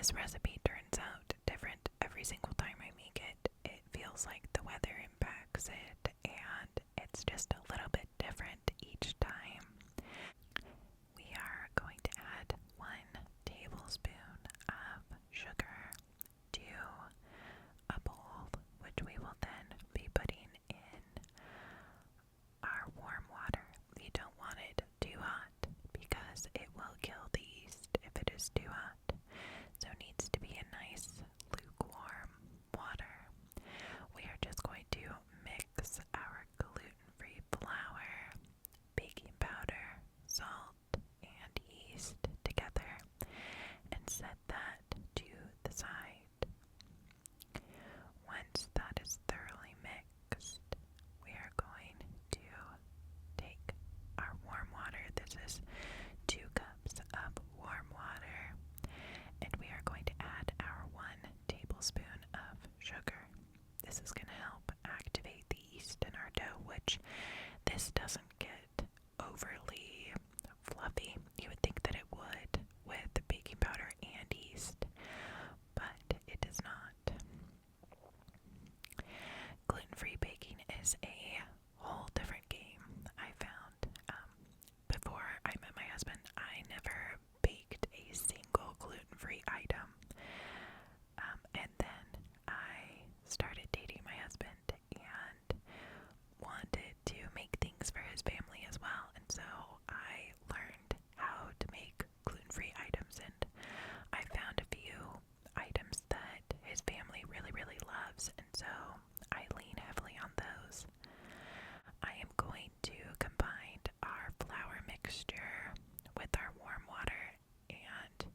this recipe turns out different every single time I make it. It feels like the weather impacts it, and it's just a little bit different each time. We are going to add 1 tablespoon of sugar to a bowl, which we will then be putting in our warm water. You don't want it too hot because it will kill the yeast if it is too hot. So it needs to be a nice lukewarm water. We are just going to mix our gluten-free flour, baking powder, salt, and yeast together and set that to the side. Once that is thoroughly mixed, we are going to take our warm water. This is 2 cups of warm water, and we are going to add our 1 tablespoon of sugar. This is going to help activate the yeast in our dough, which this doesn't get overly fluffy. You would think that it would with baking powder and yeast, but it does not. Gluten-free baking is a whole different game, I found. Before I met my husband, I never baked a single gluten-free item. And then I started dating my husband and wanted to make things for his family as well. And so I learned how to make gluten-free items, and I found a few items that his family really, really loves, and so I lean heavily on those. I am going to combine our flour mixture with our warm water, and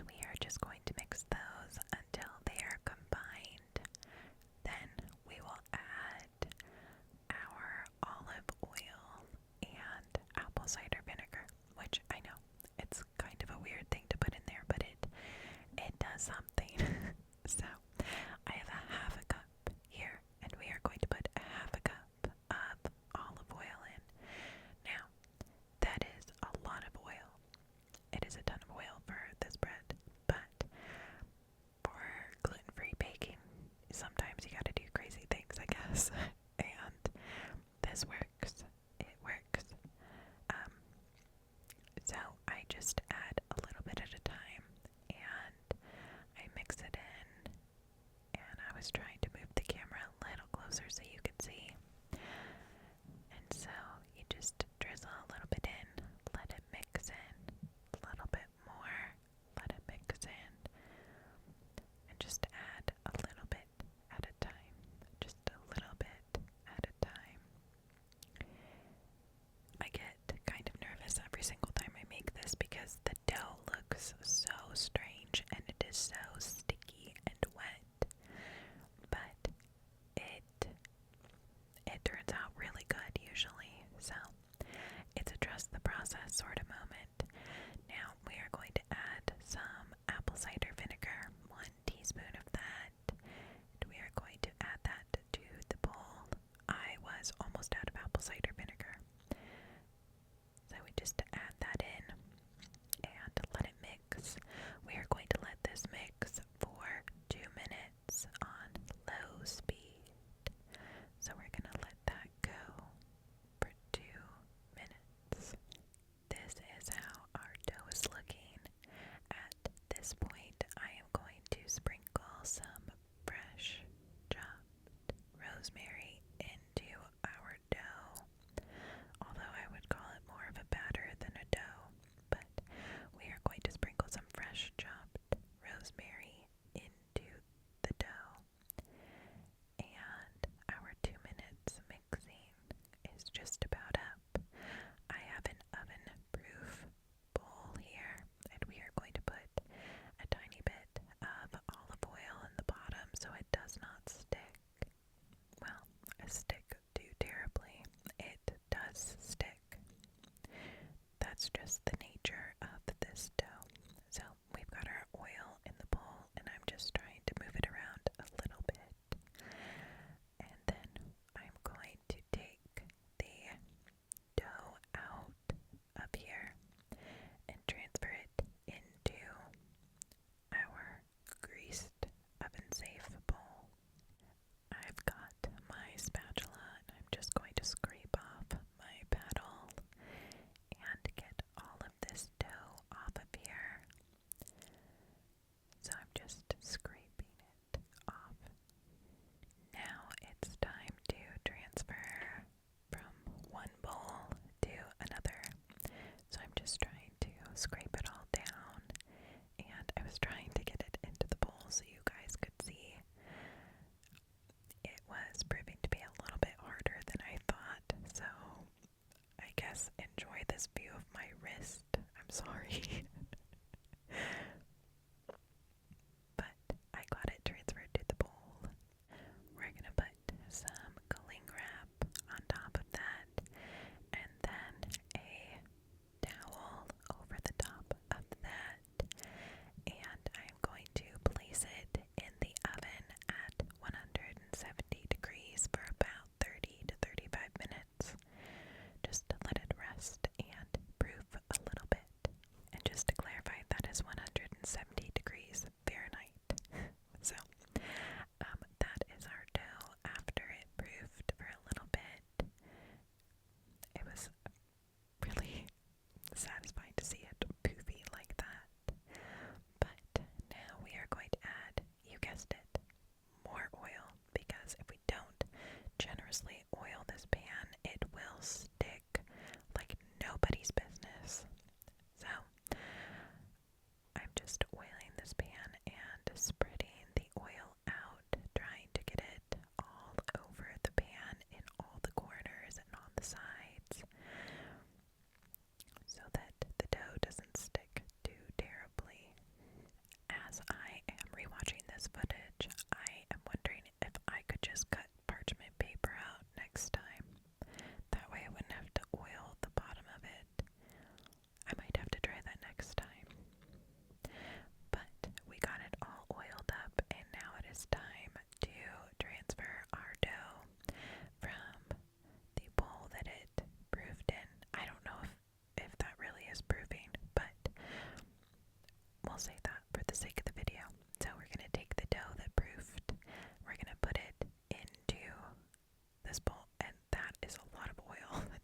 we are just going to mix those until they are combined. Then we will add our olive oil and apple cider vinegar, which I know it's kind of a weird thing to put in there, but it does something. So I have a half a cup here, and we are going to put a half a cup of olive oil in. Now, that is a lot of oil. It is a ton of oil for this bread, but for gluten-free baking, sometimes you gotta do crazy things, I guess. And this works. It works. So I just add a little bit at a time, and I mix it in, and I was trying to move the camera a little closer so you could see. And so you just drizzle a little bit in, let it mix in, a little bit more, let it mix in, and just add a little bit at a time, just a little bit at a time. I get kind of nervous every single time I make this because the dough looks so strange and it is so sticky and wet, but it turns out really good usually, so it's a trust the process sort of moment. Now we are going to add some apple cider vinegar, 1 teaspoon of that, and we are going to add that to the bowl. I was almost out of apple cider vinegar, so we just add that in and let it mix. We are going to let this mix for 2 minutes on low speed. So we're going to let that go for 2 minutes. This is how our dough is looking. At this point, I am going to sprinkle some fresh chopped rosemary into our dough. Although I would call it more of a batter than a dough, but we are going to sprinkle some fresh chopped rosemary into the dough. And our 2 minutes mixing is just about up. I have an oven-proof bowl here, and we are going to put a tiny bit of olive oil in the bottom so it does not stick. Well, stick too terribly. It does stick. That's just the nature of this dough. So we've got our oil in the bowl, and I'm just trying to move it around a little bit. And then I'm going to take the dough out of here and transfer it into our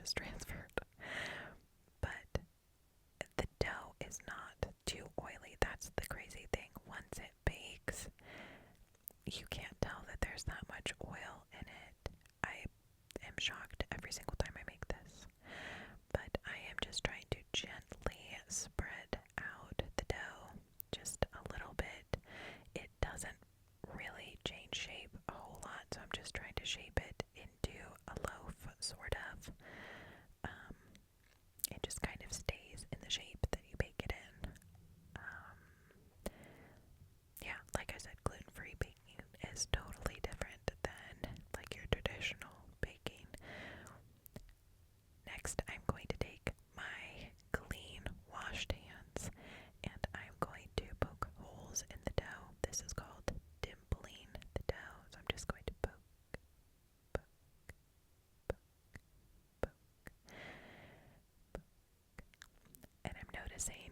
just transferred. But the dough is not too oily. That's the crazy thing. Once it bakes, you can't tell that there's that much oil in it. I am shocked every single time I make this. But I am just trying to gently spread out the dough just a little bit. It doesn't really change shape a whole lot, so I'm just trying to shape it into a loaf, sort of. It just kind of stays in the shape that you bake it in. Yeah, like I said, gluten-free baking is totally different than like your traditional baking. Next, I'm going to take my clean, washed hands and I'm going to poke holes in the dough. This is called dimpling the dough. So I'm just going to poke, poke, poke, poke, poke. And I'm noticing